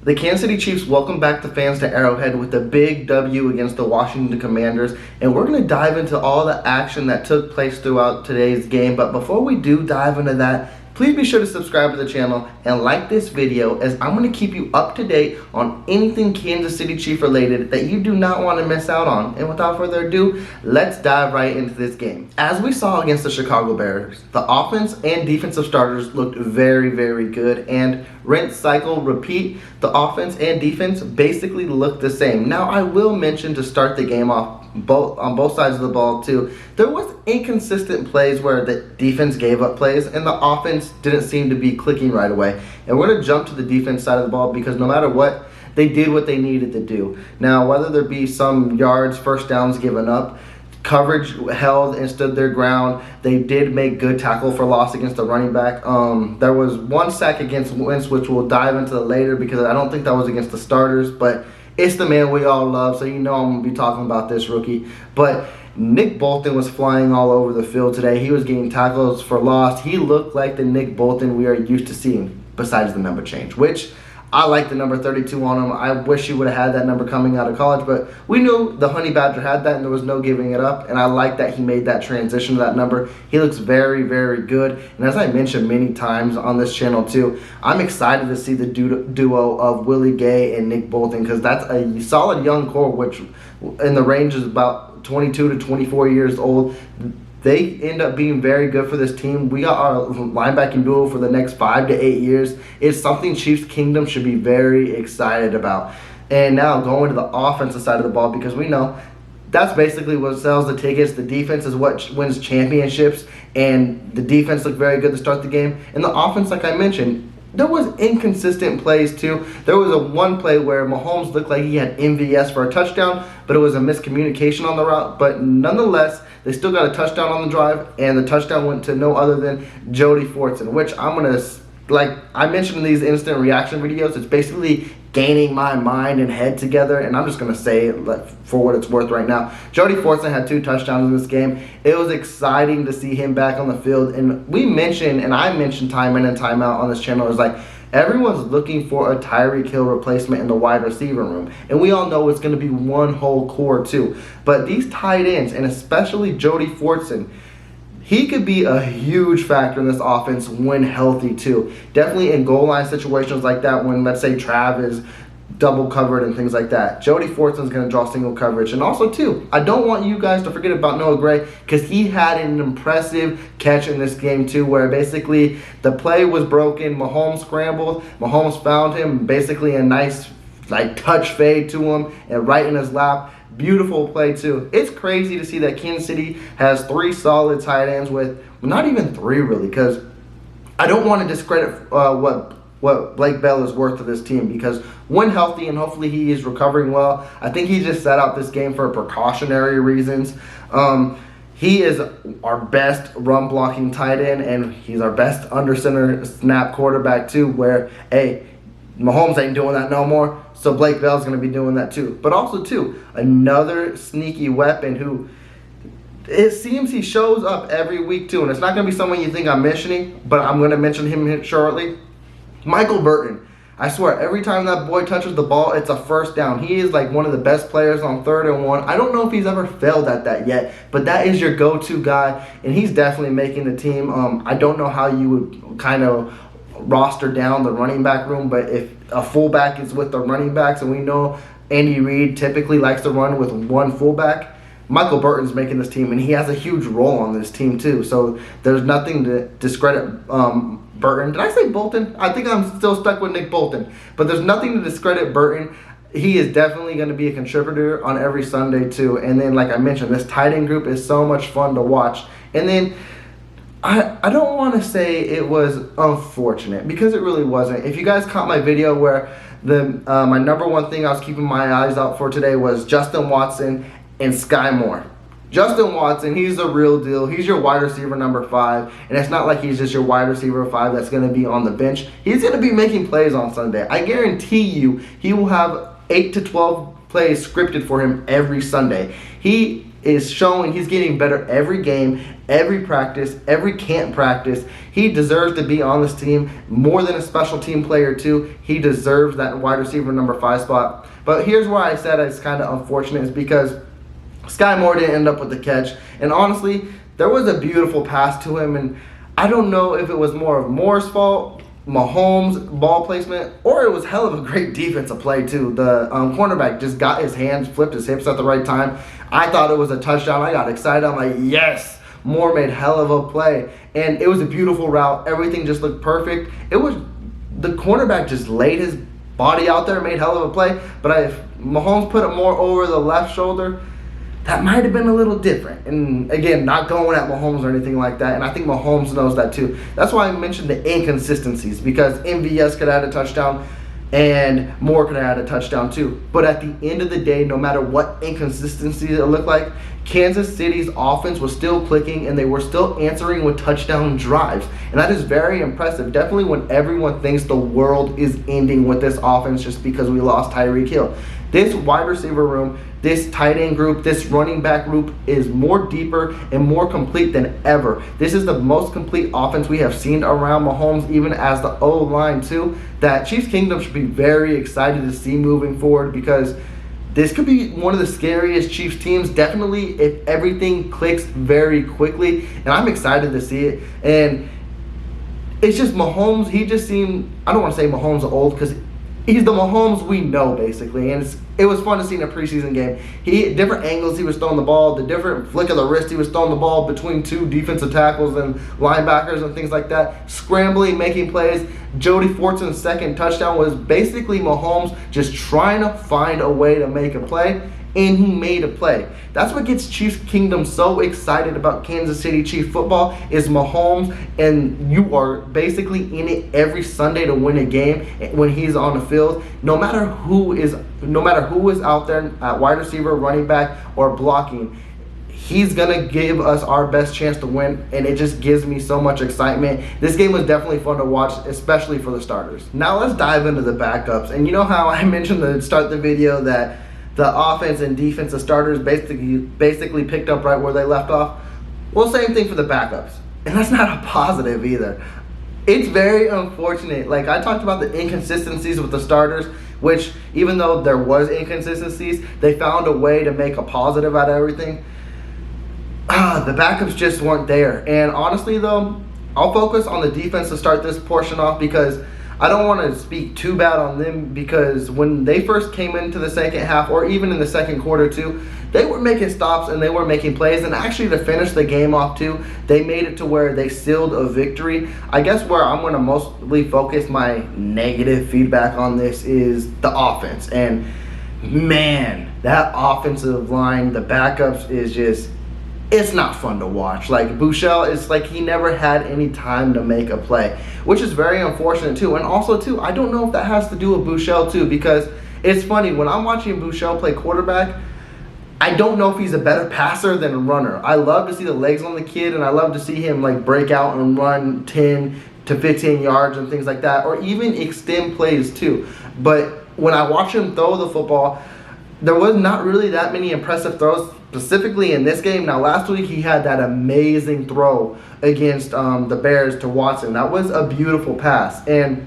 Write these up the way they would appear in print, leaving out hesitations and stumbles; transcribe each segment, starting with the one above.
The Kansas City Chiefs welcome back the fans to Arrowhead with a big W against the Washington Commanders, and we're going to dive into all the action that took place throughout today's game. But before we do dive into that, please be sure to subscribe to the channel and like this video, as I'm going to keep you up to date on anything Kansas City Chief related that you do not want to miss out on. And without further ado, let's dive right into this game. As we saw against the Chicago Bears, the offense and defensive starters looked very, very good, and rinse, cycle, repeat, the offense and defense basically looked the same. Now, I will mention to start the game off, on both sides of the ball too, there was inconsistent plays where the defense gave up plays and the offense didn't seem to be clicking right away. And we're going to jump to the defense side of the ball because no matter what, they did what they needed to do. Now, whether there be some yards, first downs given up, coverage held and stood their ground. They did make good tackle for loss against the running back. There was one sack against Wentz, which we'll dive into later because I don't think that was against the starters, but it's the man we all love, so you know I'm going to be talking about this rookie. But Nick Bolton was flying all over the field today. He was getting tackles for loss. He looked like the Nick Bolton we are used to seeing, besides the number change, which I like the number 32 on him. I wish he would have had that number coming out of college, but we knew the Honey Badger had that and there was no giving it up, and I like that he made that transition to that number. He looks very, very good, and as I mentioned many times on this channel too, I'm excited to see the duo of Willie Gay and Nick Bolton, because that's a solid young core, which in the range is about 22 to 24 years old. They end up being very good for this team. We got our linebacking duo for the next 5 to 8 years. It's something Chiefs Kingdom should be very excited about. And now going to the offensive side of the ball, because we know that's basically what sells the tickets. The defense is what wins championships, and the defense looked very good to start the game. And the offense, like I mentioned, there was inconsistent plays too. There was one play where Mahomes looked like he had MVS for a touchdown, but it was a miscommunication on the route. But nonetheless, they still got a touchdown on the drive, and the touchdown went to no other than JODY, which I'm going to, like I mentioned in these instant reaction videos, it's basically gaining my mind and head together, and I'm just going to say it for what it's worth right now. JODY had 2 touchdowns in this game. It was exciting to see him back on the field, and we mentioned, and I mentioned time in and time out on this channel, is like everyone's looking for a Tyreek Hill replacement in the wide receiver room, and we all know it's going to be one whole core too. But these tight ends, and especially JODY, he could be a huge factor in this offense when healthy too. Definitely in goal line situations like that, when let's say Trav is double covered and things like that, JODY is going to draw single coverage. And also too, I don't want you guys to forget about Noah Gray, because he had an impressive catch in this game too, where basically the play was broken, Mahomes scrambled, Mahomes found him, basically a nice like touch fade to him and right in his lap. Beautiful play too. It's crazy to see that Kansas City has 3 solid tight ends, with not even 3 really, because I don't want to discredit what Blake Bell is worth to this team, because when healthy, and hopefully he is recovering well, I think he just sat out this game for precautionary reasons. He is our best run blocking tight end, and he's our best under center snap quarterback too, where hey, Mahomes ain't doing that no more, so Blake Bell's going to be doing that too. But also too, another sneaky weapon who it seems he shows up every week too, and it's not going to be someone you think I'm mentioning, but I'm going to mention him shortly. Michael Burton. I swear, every time that boy touches the ball, it's a first down. He is like one of the best players on 3rd and 1. I don't know if he's ever failed at that yet, but that is your go-to guy, and he's definitely making the team. I don't know how you would kind of roster down the running back room, but if a fullback is with the running backs, and we know Andy Reid typically likes to run with one fullback, Michael Burton's making this team, and he has a huge role on this team too, so there's nothing to discredit Burton. Did I say Bolton? I think I'm still stuck with Nick Bolton, but there's nothing to discredit Burton. He is definitely going to be a contributor on every Sunday too. And then, like I mentioned, this tight end group is so much fun to watch. And then I don't want to say it was unfortunate, because it really wasn't. If you guys caught my video where my number one thing I was keeping my eyes out for today was Justin Watson and Sky Moore. Justin Watson, he's the real deal. He's your wide receiver number 5, and it's not like he's just your wide receiver 5 that's going to be on the bench. He's going to be making plays on Sunday. I guarantee you he will have 8 to 12 plays scripted for him every Sunday. He is showing he's getting better every game, every practice, every camp practice. He deserves to be on this team more than a special team player too. He deserves that wide receiver number 5 spot. But here's why I said it's kind of unfortunate, is because Sky Moore didn't end up with the catch. And honestly, there was a beautiful pass to him, and I don't know if it was more of Moore's fault, Mahomes' ball placement, or it was hell of a great defensive play too. The cornerback just got his hands, flipped his hips at the right time. I thought it was a touchdown. I got excited. I'm like, yes! Moore made hell of a play. And it was a beautiful route. Everything just looked perfect. It was, the cornerback just laid his body out there, made hell of a play. But if Mahomes put it more over the left shoulder, that might have been a little different. And again, not going at Mahomes or anything like that. And I think Mahomes knows that too. That's why I mentioned the inconsistencies, because MVS could have had a touchdown and Moore could have had a touchdown too. But at the end of the day, no matter what inconsistencies it looked like, Kansas City's offense was still clicking and they were still answering with touchdown drives. And that is very impressive. Definitely when everyone thinks the world is ending with this offense just because we lost Tyreek Hill. This wide receiver room, this tight end group, this running back group is more deeper and more complete than ever. This is the most complete offense we have seen around Mahomes, even as the O-line too, that Chiefs Kingdom should be very excited to see moving forward, because this could be one of the scariest Chiefs teams, definitely if everything clicks very quickly. And I'm excited to see it. And it's just Mahomes, he just seemed, I don't want to say Mahomes old, because he's the Mahomes we know, basically. And it was fun to see in a preseason game. Different angles he was throwing the ball, the different flick of the wrist he was throwing the ball between 2 defensive tackles and linebackers and things like that. Scrambling, making plays. JODY FORTSON's second touchdown was basically Mahomes just trying to find a way to make a play, and he made a play. That's what gets Chiefs Kingdom so excited about Kansas City Chiefs football, is Mahomes, and you are basically in it every Sunday to win a game when he's on the field. No matter who is out there at wide receiver, running back, or blocking, he's going to give us our best chance to win, and it just gives me so much excitement. This game was definitely fun to watch, especially for the starters. Now let's dive into the backups. And you know how I mentioned to start the video that the offense and defensive starters basically picked up right where they left off? Well, same thing for the backups. And that's not a positive either. It's very unfortunate. Like, I talked about the inconsistencies with the starters, which even though there was inconsistencies, they found a way to make a positive out of everything. The backups just weren't there. And honestly though, I'll focus on the defense to start this portion off, because I don't want to speak too bad on them, because when they first came into the second half, or even in the second quarter too, they were making stops and they were making plays. And actually, to finish the game off too, they made it to where they sealed a victory. I guess where I'm going to mostly focus my negative feedback on this is the offense. And man, that offensive line, the backups, is just, it's not fun to watch. Like, Bouchel, it's like he never had any time to make a play, which is very unfortunate too. And also too, I don't know if that has to do with Bouchel too, because it's funny, when I'm watching Bouchel play quarterback, I don't know if he's a better passer than a runner. I love to see the legs on the kid, and I love to see him like break out and run 10 to 15 yards and things like that, or even extend plays too. But when I watch him throw the football, there was not really that many impressive throws, specifically in this game. Now, last week he had that amazing throw against the Bears to Watson. That was a beautiful pass. And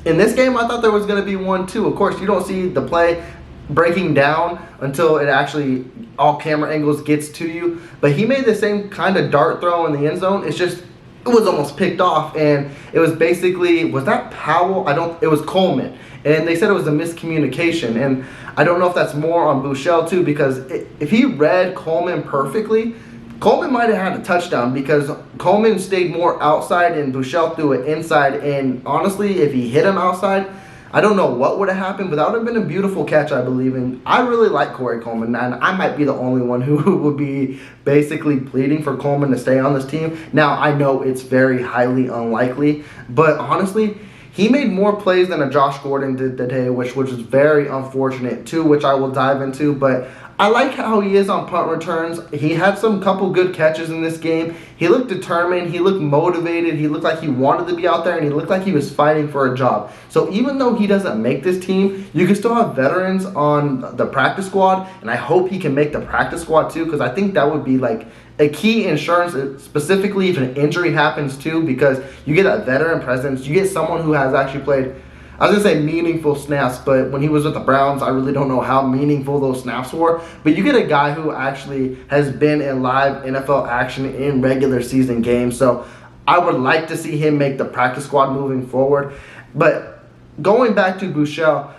in this game, I thought there was going to be one too. Of course, you don't see the play breaking down until it actually, all camera angles, gets to you. But he made the same kind of dart throw in the end zone. It's just, it was almost picked off. And it was basically, was that Powell? It was Coleman. And they said it was a miscommunication. And I don't know if that's more on Bouchel too, because if he read Coleman perfectly, Coleman might have had a touchdown, because Coleman stayed more outside and Bouchel threw it inside. And honestly, if he hit him outside, I don't know what would have happened, but that would have been a beautiful catch, I believe. And I really like Corey Coleman, and I might be the only one who would be basically pleading for Coleman to stay on this team. Now, I know it's very highly unlikely, but honestly, He made more plays than a Josh Gordon did today, which is very unfortunate too, which I will dive into. But I like how he is on punt returns. He had some couple good catches in this game. He looked determined. He looked motivated. He looked like he wanted to be out there, and he looked like he was fighting for a job. So even though he doesn't make this team, you can still have veterans on the practice squad, and I hope he can make the practice squad too, because I think that would be like a key insurance, specifically if an injury happens too, because you get a veteran presence. You get someone who has actually played, I was going to say meaningful snaps, but when he was with the Browns, I really don't know how meaningful those snaps were. But you get a guy who actually has been in live NFL action in regular season games. So I would like to see him make the practice squad moving forward. But going back to Buechele,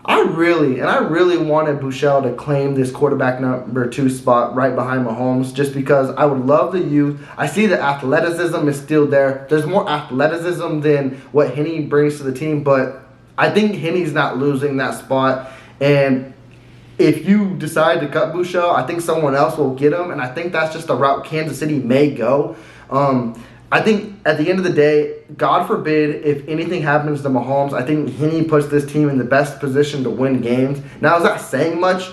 I really wanted Buechele to claim this quarterback number 2 spot right behind Mahomes, just because I would love the youth. I see the athleticism is still there. There's more athleticism than what Henne brings to the team, but I think Henne's not losing that spot. And if you decide to cut Buechele, I think someone else will get him, and I think that's just the route Kansas City may go. I think at the end of the day, God forbid if anything happens to Mahomes, I think Henne puts this team in the best position to win games. Now, is that saying much?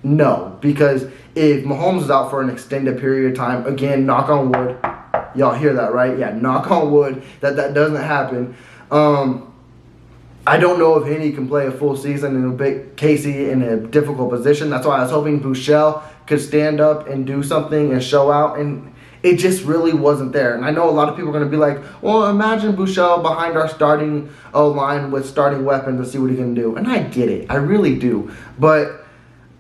No, because if Mahomes is out for an extended period of time, again, knock on wood, y'all hear that, right? Yeah, knock on wood that doesn't happen. I don't know if Henne can play a full season and put Casey in a difficult position. That's why I was hoping Buechele could stand up and do something and show out, and it just really wasn't there. And I know a lot of people are going to be like, well, imagine Buechele behind our starting O-line with starting weapons and see what he can do. And I get it. I really do. But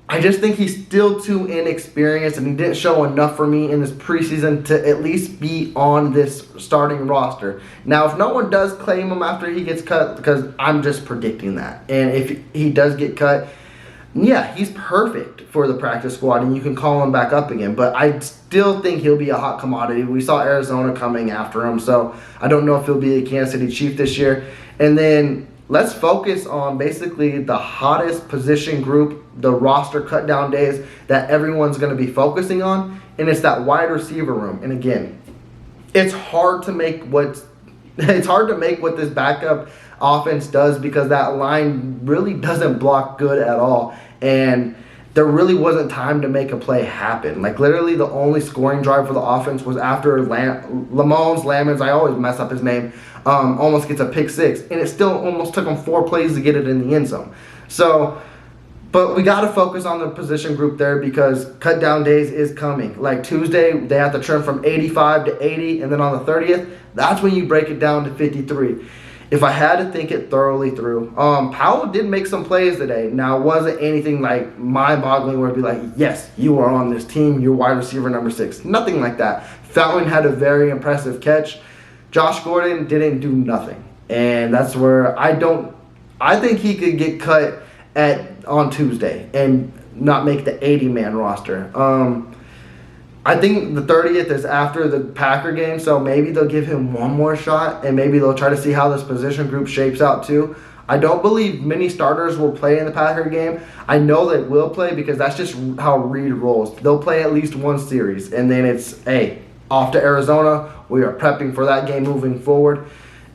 I just think he's still too inexperienced, and he didn't show enough for me in this preseason to at least be on this starting roster. Now, if no one does claim him after he gets cut, because I'm just predicting that, and if he does get cut, yeah, he's perfect for the practice squad, and you can call him back up again. But I still think he'll be a hot commodity. We saw Arizona coming after him, so I don't know if he'll be a Kansas City Chief this year. And then let's focus on basically the hottest position group, the roster cut down days that everyone's going to be focusing on, and it's that wide receiver room. And again, it's hard to make what this backup offense does, because that line really doesn't block good at all, and there really wasn't time to make a play happen. Like, literally the only scoring drive for the offense was after LAMMONS, I always mess up his name, almost gets a pick 6, and it still almost took him 4 plays to get it in the end zone. So, but we got to focus on the position group there, because cut down days is coming. Like Tuesday, they have to trim from 85 to 80, and then on the 30th, that's when you break it down to 53. If I had to think it thoroughly through, Powell did make some plays today. Now, it wasn't anything like mind-boggling where it'd be like, yes, you are on this team, you're wide receiver number 6. Nothing like that. Fountain had a very impressive catch. Josh Gordon didn't do nothing. And that's where I think he could get cut on Tuesday and not make the 80-man roster. I think the 30th is after the Packer game, so maybe they'll give him one more shot, and maybe they'll try to see how this position group shapes out too. I don't believe many starters will play in the Packer game. I know they will play, because that's just how Reed rolls. They'll play at least one series, and then it's, hey, off to Arizona. We are prepping for that game moving forward.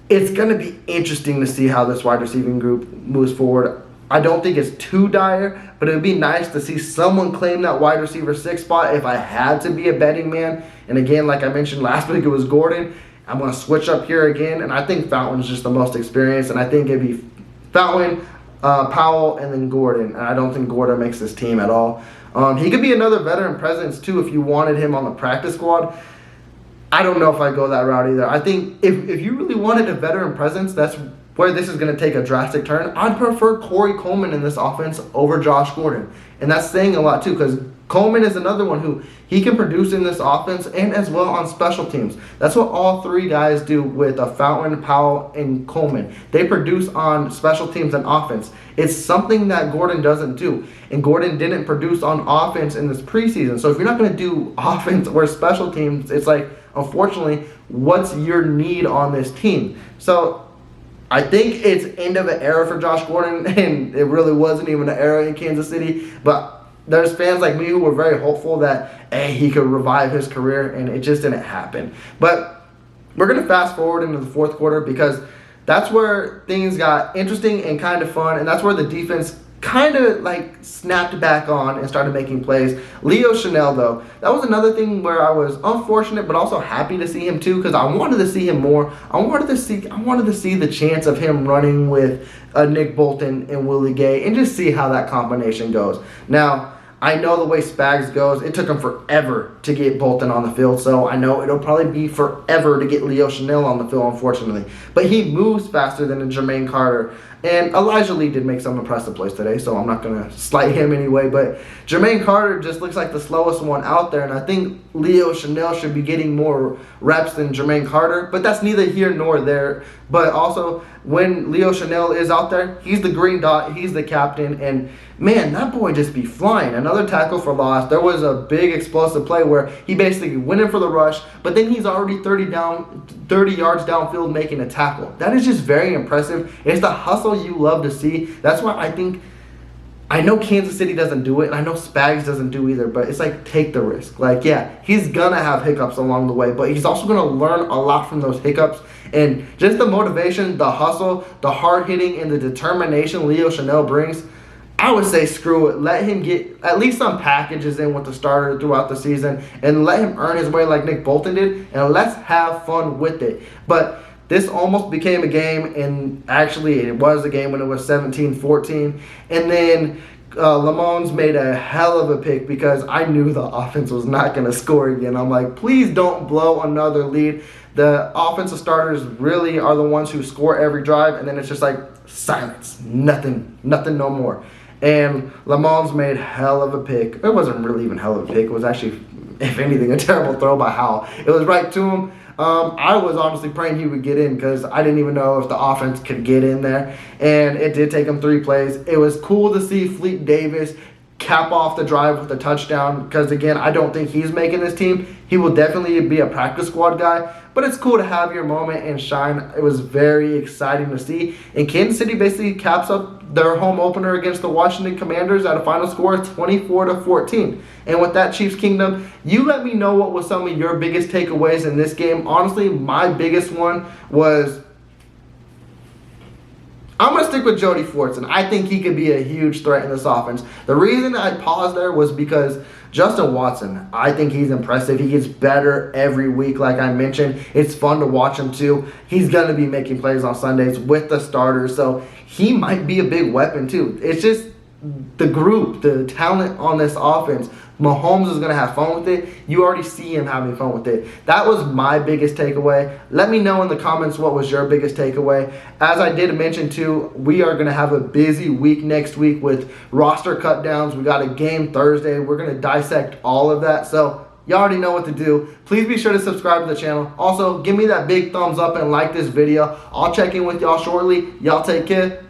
It's going to be interesting to see how this wide receiving group moves forward. I don't think it's too dire, but it would be nice to see someone claim that wide receiver 6 spot if I had to be a betting man. And again, like I mentioned last week, it was Gordon. I'm going to switch up here again, and I think Fountain's just the most experienced, and I think it'd be Fountain, Powell, and then Gordon. And I don't think Gordon makes this team at all. He could be another veteran presence too if you wanted him on the practice squad. I don't know if I go that route either. I think if you really wanted a veteran presence, that's where this is going to take a drastic turn. I'd prefer Corey Coleman in this offense over Josh Gordon. And that's saying a lot too, because Coleman is another one who he can produce in this offense and as well on special teams. That's what all 3 guys do with Fountain, Powell, and Coleman. They produce on special teams and offense. It's something that Gordon doesn't do. And Gordon didn't produce on offense in this preseason. So if you're not going to do offense or special teams, it's like, unfortunately, what's your need on this team? So I think it's end of an era for Josh Gordon, and it really wasn't even an era in Kansas City. But there's fans like me who were very hopeful that, hey, he could revive his career, and it just didn't happen. But we're going to fast forward into the 4th quarter, because that's where things got interesting and kind of fun, and that's where the defense kind of like snapped back on and started making plays. Leo Chanel, though, that was another thing where I was unfortunate but also happy to see him too, because I wanted to see him more. I wanted to see the chance of him running with Nick Bolton and Willie Gay and just see how that combination goes. Now, I know the way Spags goes, it took him forever to get Bolton on the field, so I know it'll probably be forever to get Leo Chanel on the field, unfortunately. But he moves faster than a Jermaine Carter. And Elijah Lee did make some impressive plays today, so I'm not going to slight him anyway. But Jermaine Carter just looks like the slowest one out there, and I think Leo Chanel should be getting more reps than Jermaine Carter. But that's neither here nor there. But also, when Leo Chanel is out there, he's the green dot, he's the captain, and man, that boy just be flying. Another tackle for loss. There was a big explosive play where he basically went in for the rush, but then he's already 30 yards downfield making a tackle. That is just very impressive. It's the hustle you love to see. That's why I know Kansas City doesn't do it, and I know Spags doesn't do either, but it's like, take the risk. Like, yeah, he's going to have hiccups along the way, but he's also going to learn a lot from those hiccups. And just the motivation, the hustle, the hard hitting, and the determination Leo Chanel brings, I would say screw it. Let him get at least some packages in with the starter throughout the season and let him earn his way like Nick Bolton did, and let's have fun with it. But this almost became a game, and actually it was a game when it was 17-14. And then LAMMONS made a hell of a pick because I knew the offense was not going to score again. I'm like, please don't blow another lead. The offensive starters really are the ones who score every drive, and then it's just like silence. Nothing no more. And LAMMONS made hell of a pick. It wasn't really even hell of a pick. It was actually, if anything, a terrible throw by Howell. It was right to him. I was honestly praying he would get in because I didn't even know if the offense could get in there. And it did take him 3 plays. It was cool to see Fleet Davis cap off the drive with a touchdown because, again, I don't think he's making this team. He will definitely be a practice squad guy, but it's cool to have your moment and shine. It was very exciting to see. And Kansas City basically caps up their home opener against the Washington Commanders at a final score of 24-14. And with that, Chiefs Kingdom, you let me know what was some of your biggest takeaways in this game. Honestly, my biggest one was, I'm going to stick with JODY FORTSON. I think he could be a huge threat in this offense. The reason I paused there was because Justin Watson, I think he's impressive. He gets better every week, like I mentioned. It's fun to watch him too. He's going to be making plays on Sundays with the starters, so he might be a big weapon too. It's just the group, the talent on this offense. Mahomes is going to have fun with it. You already see him having fun with it. That was my biggest takeaway. Let me know in the comments what was your biggest takeaway. As I did mention too, we are going to have a busy week next week with roster cut downs. We got a game Thursday. We're going to dissect all of that. So you already know what to do. Please be sure to subscribe to the channel. Also, give me that big thumbs up and like this video. I'll check in with y'all shortly. Y'all take care.